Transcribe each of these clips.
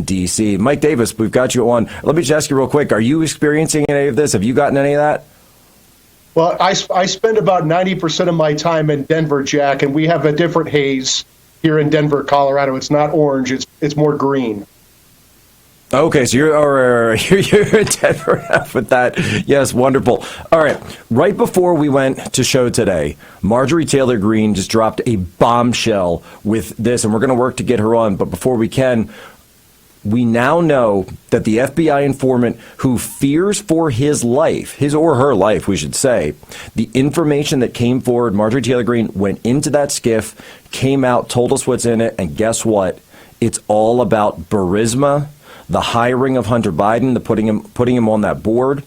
D.C. Mike Davis, we've got you on. Let me just ask you real quick. Are you experiencing any of this? Have you gotten any of that? Well, I spend about 90% of my time in Denver, Jack, and we have a different haze here in Denver, Colorado. It's not orange. It's more green. Okay, so you're in Denver with that. Yes, wonderful. All right, right before we went to show today, Marjorie Taylor Greene just dropped a bombshell with this, and we're going to work to get her on. But before we can, we now know that the FBI informant who fears for his life, his or her life, we should say, the information that came forward, Marjorie Taylor Greene went into that skiff, came out, told us what's in it, and guess what? It's all about Burisma, the hiring of Hunter Biden, the putting him on that board,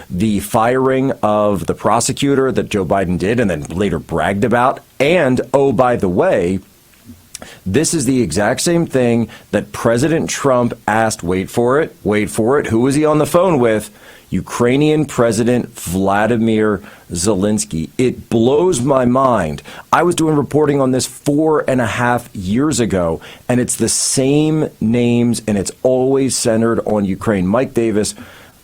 the firing of the prosecutor that Joe Biden did and then later bragged about, and, oh, by the way, this is the exact same thing that President Trump asked, wait for it, who was he on the phone with? Ukrainian President Vladimir Zelensky. It blows my mind. I was doing reporting on this 4.5 years ago, and it's the same names, and it's always centered on Ukraine. Mike Davis,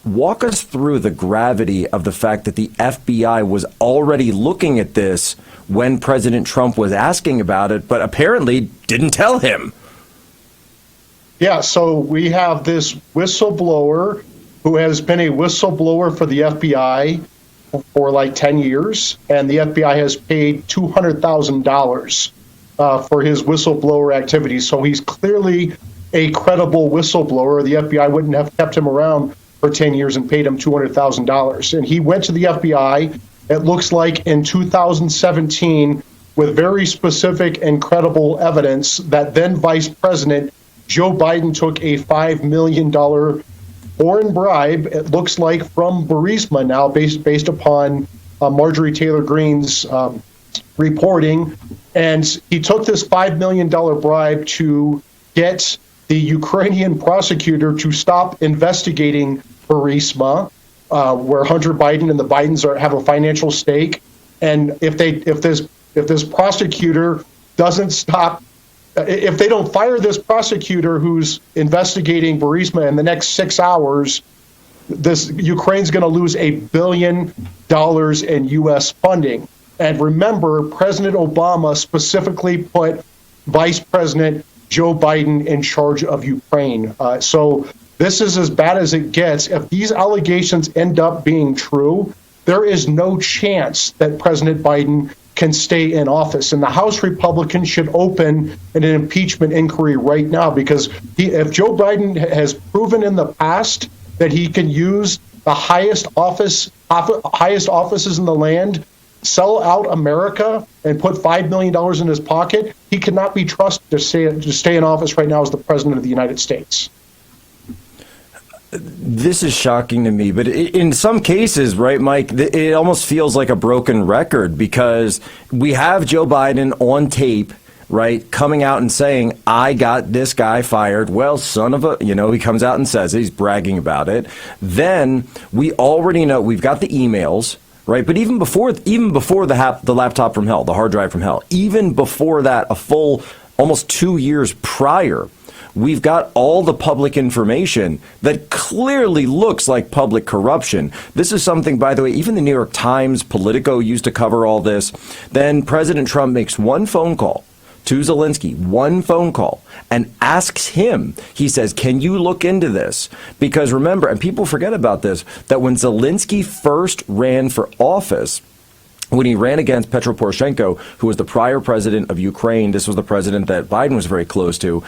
walk us through the gravity of the fact that the FBI was already looking at this when President Trump was asking about it, but apparently didn't tell him. Yeah, so we have this whistleblower who has been a whistleblower for the FBI for like 10 years, and the FBI has paid $200,000 for his whistleblower activities. So he's clearly a credible whistleblower. The FBI wouldn't have kept him around for 10 years and paid him $200,000. And he went to the FBI, it looks like in 2017, with very specific and credible evidence that then Vice President Joe Biden took a $5 million foreign bribe, it looks like, from Burisma now, based upon Marjorie Taylor Greene's reporting. And he took this $5 million bribe to get the Ukrainian prosecutor to stop investigating Burisma, where Hunter Biden and the Bidens have a financial stake. And if this prosecutor doesn't stop, if they don't fire this prosecutor who's investigating Burisma in the next 6 hours, this Ukraine's going to lose $1 billion in U.S. funding. And remember, President Obama specifically put Vice President Joe Biden in charge of Ukraine. So this is as bad as it gets. If these allegations end up being true, there is no chance that President Biden can stay in office. And the House Republicans should open an impeachment inquiry right now, because if Joe Biden has proven in the past that he can use the highest offices in the land, sell out America, and put $5 million in his pocket, he cannot be trusted to stay in office right now as the President of the United States. This is shocking to me, but in some cases, right, Mike, it almost feels like a broken record, because we have Joe Biden on tape, right, coming out and saying, I got this guy fired. Well, son of a, he comes out and says it, he's bragging about it. Then we already know, we've got the emails, right? But even before the laptop from hell, the hard drive from hell, even before that, a full almost 2 years prior, we've got all the public information that clearly looks like public corruption. This is something, by the way, even the New York Times, Politico used to cover all this. Then President Trump makes one phone call to Zelensky, one phone call, and asks him, he says, can you look into this? Because remember, and people forget about this, that when Zelensky first ran for office, when he ran against Petro Poroshenko, who was the prior president of Ukraine, this was the president that Biden was very close to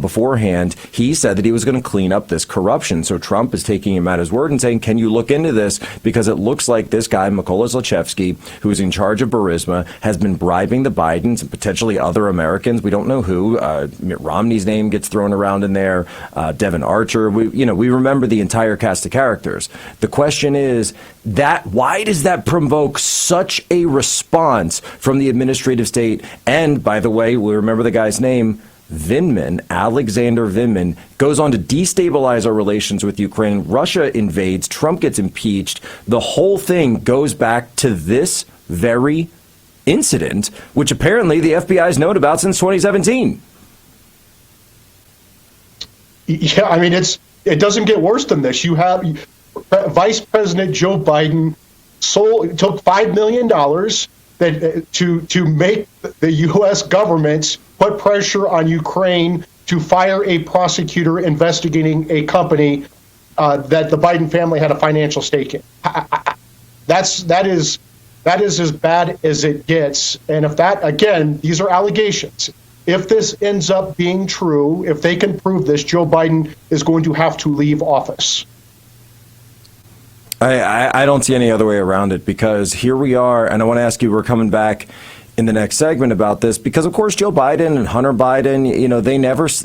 beforehand, he said that he was going to clean up this corruption. So Trump is taking him at his word and saying, can you look into this? Because it looks like this guy, Mykola Zlochevsky, who is in charge of Burisma, has been bribing the Bidens and potentially other Americans. We don't know who. Mitt Romney's name gets thrown around in there. Devin Archer. We remember the entire cast of characters. The question is, why does that provoke such a response from the administrative state? And by the way, we remember the guy's name, Vindman, Alexander Vindman, goes on to destabilize our relations with Ukraine. Russia invades, Trump gets impeached. The whole thing goes back to this very incident, which apparently the FBI has known about since 2017. Yeah, I mean, it doesn't get worse than this. You have Vice President Joe Biden took $5 million to make the U.S. government put pressure on Ukraine to fire a prosecutor investigating a company that the Biden family had a financial stake in. That is as bad as it gets. And if that, again, these are allegations. If this ends up being true, if they can prove this, Joe Biden is going to have to leave office. I don't see any other way around it, because here we are, and I want to ask you, we're coming back in the next segment about this, because of course Joe Biden and Hunter Biden,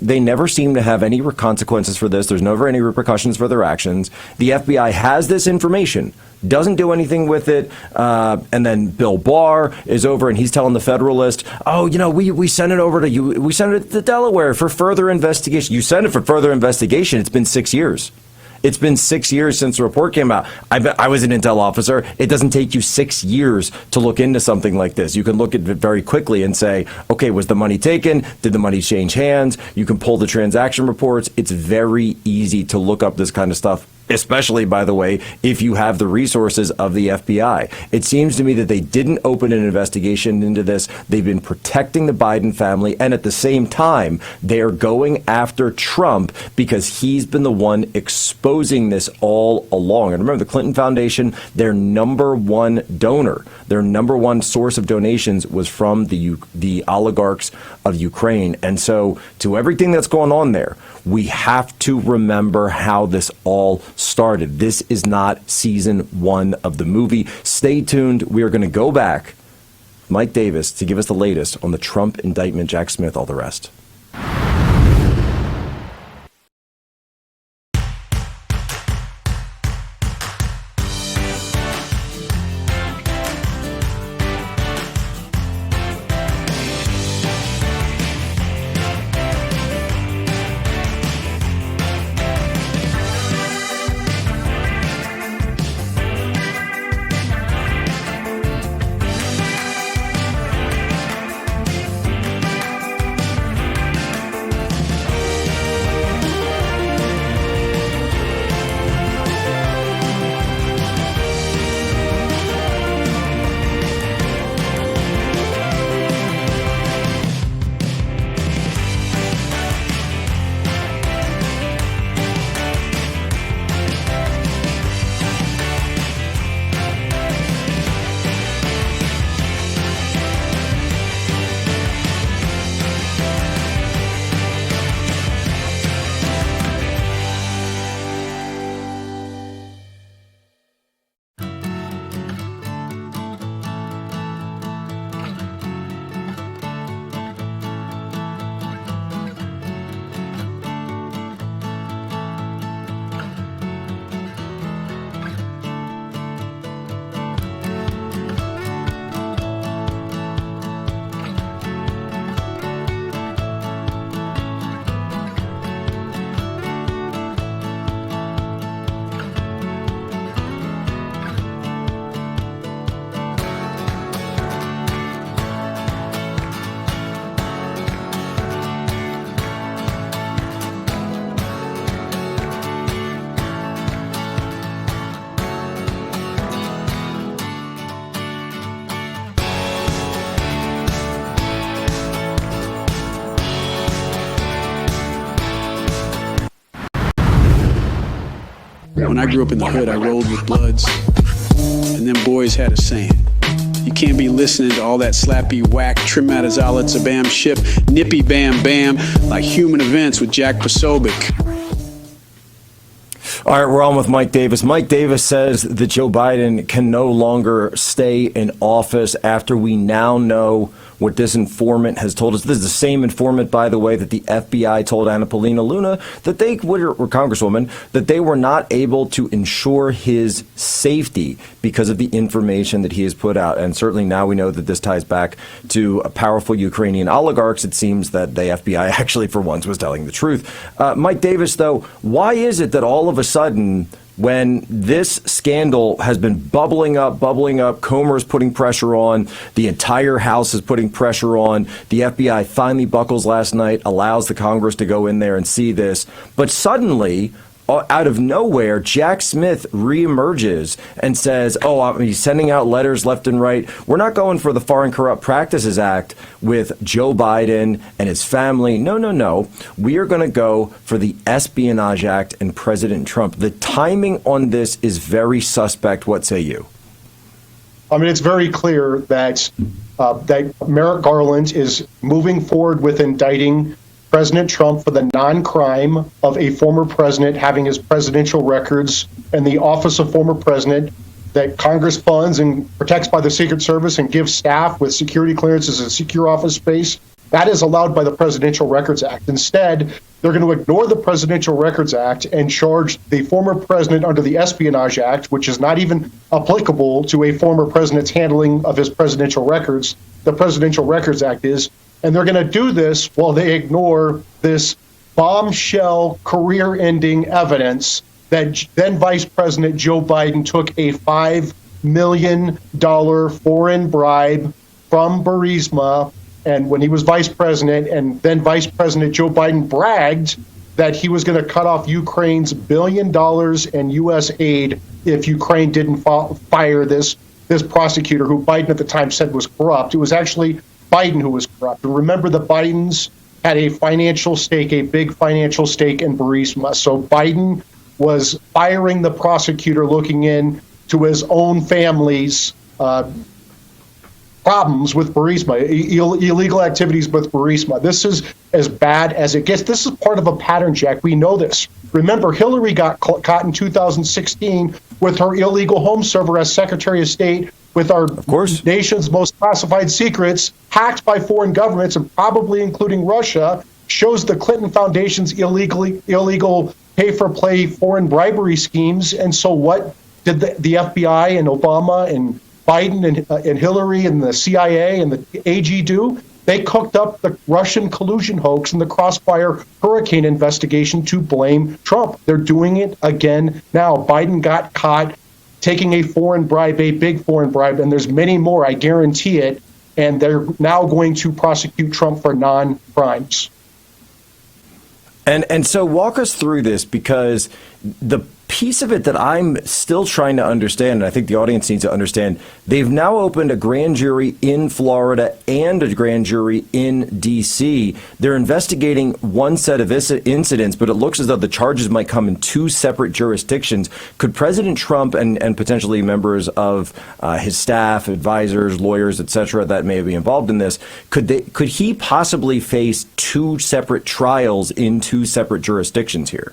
they never seem to have any consequences for this. There's never any repercussions for their actions. The FBI has this information, doesn't do anything with it, and then Bill Barr is over and he's telling the Federalist, oh, we sent it over to you, we sent it to Delaware for further investigation. You sent it for further investigation. It's been 6 years. It's been 6 years since the report came out. I was an intel officer. It doesn't take you 6 years to look into something like this. You can look at it very quickly and say, okay, was the money taken? Did the money change hands? You can pull the transaction reports. It's very easy to look up this kind of stuff, especially, by the way, if you have the resources of the FBI. It seems to me that they didn't open an investigation into this. They've been protecting the Biden family, and at the same time, they are going after Trump because he's been the one exposing this all along. And remember, the Clinton Foundation, their number one donor, their number one source of donations was from the oligarchs of Ukraine. And so, to everything that's going on there, we have to remember how this all started. This is not season 1 of the movie. Stay tuned. We are going to go back. Mike Davis to give us the latest on the Trump indictment, Jack Smith, all the rest. When I grew up in the hood, I rolled with Bloods. And them boys had a saying. You can't be listening to all that slappy whack, trim out his olives, a bam ship, nippy bam bam, like Human Events with Jack Posobiec. All right, we're on with Mike Davis. Mike Davis says that Joe Biden can no longer stay in office after we now know what this informant has told us. This is the same informant, by the way, that the FBI told Anna Paulina Luna that they were Congresswoman, that they were not able to ensure his safety because of the information that he has put out. And certainly now we know that this ties back to powerful Ukrainian oligarchs. It seems that the FBI actually, for once, was telling the truth. Mike Davis, though, why is it that all of a sudden when this scandal has been bubbling up, Comer's putting pressure on, the entire House is putting pressure on, the FBI finally buckles last night, allows the Congress to go in there and see this, but suddenly, out of nowhere, Jack Smith reemerges and says, he's sending out letters left and right. We're not going for the Foreign Corrupt Practices Act with Joe Biden and his family. No. We are going to go for the Espionage Act and President Trump. The timing on this is very suspect. What say you? I mean, it's very clear that Merrick Garland is moving forward with indicting President Trump for the non-crime of a former president having his presidential records and the office of former president that Congress funds and protects by the Secret Service and gives staff with security clearances and secure office space. That is allowed by the Presidential Records Act. Instead, they're going to ignore the Presidential Records Act and charge the former president under the Espionage Act, which is not even applicable to a former president's handling of his presidential records. The Presidential Records Act is. And they're going to do this while they ignore this bombshell career-ending evidence that then Vice President Joe Biden took a $5 million foreign bribe from Burisma, and when he was vice president, and then Vice President Joe Biden bragged that he was going to cut off Ukraine's $1 billion in U.S. aid if Ukraine didn't fire this prosecutor who Biden at the time said was corrupt. It was actually Biden who was corrupt. And remember, the Bidens had a big financial stake in Burisma. So Biden was firing the prosecutor looking into his own family's problems with Burisma, illegal activities with Burisma. This is as bad as it gets. This is part of a pattern, Jack. We know this. Remember, Hillary got caught in 2016 with her illegal home server as Secretary of State, with our nation's most classified secrets hacked by foreign governments, and probably including Russia, shows the Clinton Foundation's illegal pay-for-play foreign bribery schemes. And so what did the FBI and Obama and Biden and Hillary and the CIA and the AG do? They cooked up the Russian collusion hoax and the Crossfire hurricane investigation to blame Trump. They're doing it again now. Biden got caught taking a foreign bribe, a big foreign bribe, and there's many more, I guarantee it, and they're now going to prosecute Trump for non-crimes. And so walk us through this, because the piece of it that I'm still trying to understand, and I think the audience needs to understand, they've now opened a grand jury in Florida and a grand jury in D.C. They're investigating one set of incidents, but it looks as though the charges might come in two separate jurisdictions. Could President Trump and potentially members of his staff, advisors, lawyers, et cetera, that may be involved in this, could he possibly face two separate trials in two separate jurisdictions here?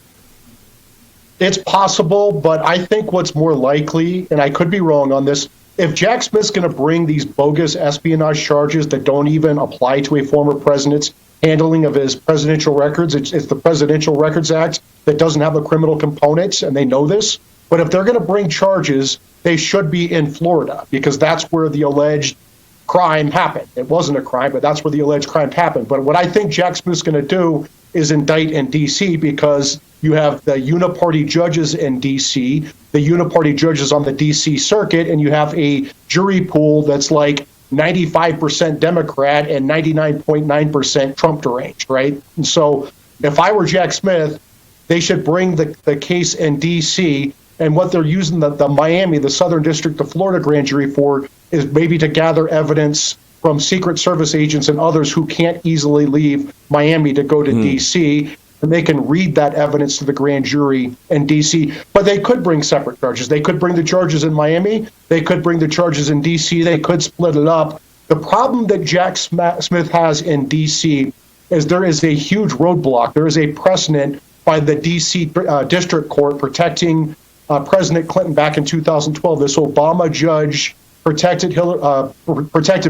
It's possible, but I think what's more likely, and I could be wrong on this, if Jack Smith's going to bring these bogus espionage charges that don't even apply to a former president's handling of his presidential records, it's the Presidential Records Act that doesn't have the criminal components, and they know this. But if they're going to bring charges, they should be in Florida, because that's where the alleged crime happened. It wasn't a crime, but that's where the alleged crime happened. But what I think Jack Smith's going to do is indict in D.C., because you have the uniparty judges in D.C., the uniparty judges on the D.C. circuit, and you have a jury pool that's like 95% Democrat and 99.9% Trump deranged, right? And so if I were Jack Smith, they should bring the case in D.C., and what they're using the Miami, the Southern District of Florida grand jury for is maybe to gather evidence from Secret Service agents and others who can't easily leave Miami to go to D.C., and they can read that evidence to the grand jury in D.C. But they could bring separate charges. They could bring the charges in Miami. They could bring the charges in D.C. They could split it up. The problem that Jack Smith has in D.C. is there is a huge roadblock. There is a precedent by the D.C. District Court protecting President Clinton back in 2012. This Obama judge protected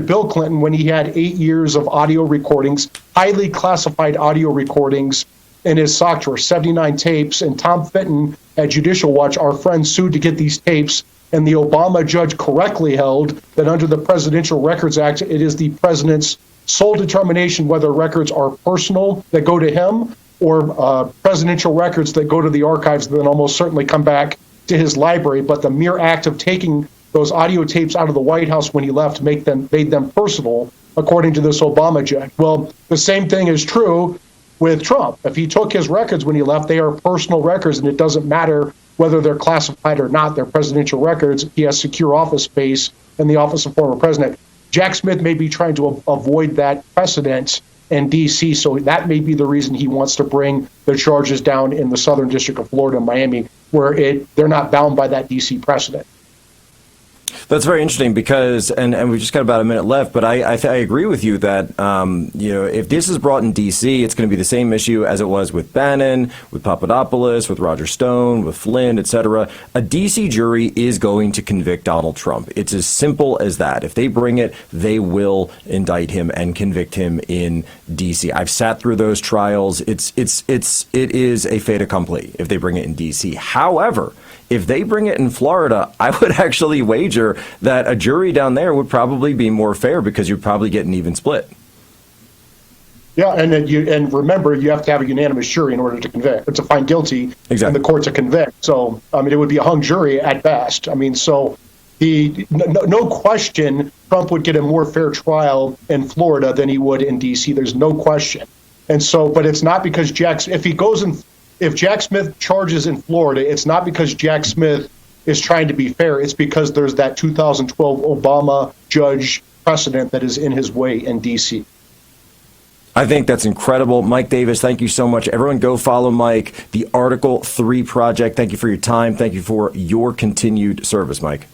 Bill Clinton when he had 8 years of audio recordings, highly classified audio recordings in his sock drawer, 79 tapes. And Tom Fitton at Judicial Watch, our friend, sued to get these tapes. And the Obama judge correctly held that under the Presidential Records Act, it is the president's sole determination whether records are personal that go to him or presidential records that go to the archives that then almost certainly come back to his library, but the mere act of taking those audio tapes out of the White House when he left made them personal, according to this Obama judge. Well, the same thing is true with Trump. If he took his records when he left, they are personal records, and it doesn't matter whether they're classified or not. They're presidential records. He has secure office space in the office of former president. Jack Smith may be trying to avoid that precedent in D.C., so that may be the reason he wants to bring the charges down in the Southern District of Florida, Miami, where they're not bound by that D.C. precedent. That's very interesting because, and we've just got about a minute left, but I agree with you that, if this is brought in D.C., it's going to be the same issue as it was with Bannon, with Papadopoulos, with Roger Stone, with Flynn, et cetera. A D.C. jury is going to convict Donald Trump. It's as simple as that. If they bring it, they will indict him and convict him in D.C. I've sat through those trials. It is a fait accompli if they bring it in D.C. However, if they bring it in Florida, I would actually wager that a jury down there would probably be more fair because you'd probably get an even split. Yeah, and remember, you have to have a unanimous jury in order to convict, to find guilty, Exactly. And the court to convict. So, I mean, it would be a hung jury at best. I mean, so no question, Trump would get a more fair trial in Florida than he would in D.C. There's no question. And so, but it's not because if Jack Smith charges in Florida, it's not because Jack Smith is trying to be fair. It's because there's that 2012 Obama judge precedent that is in his way in D.C. I think that's incredible. Mike Davis, thank you so much. Everyone go follow Mike, the Article 3 Project. Thank you for your time. Thank you for your continued service, Mike.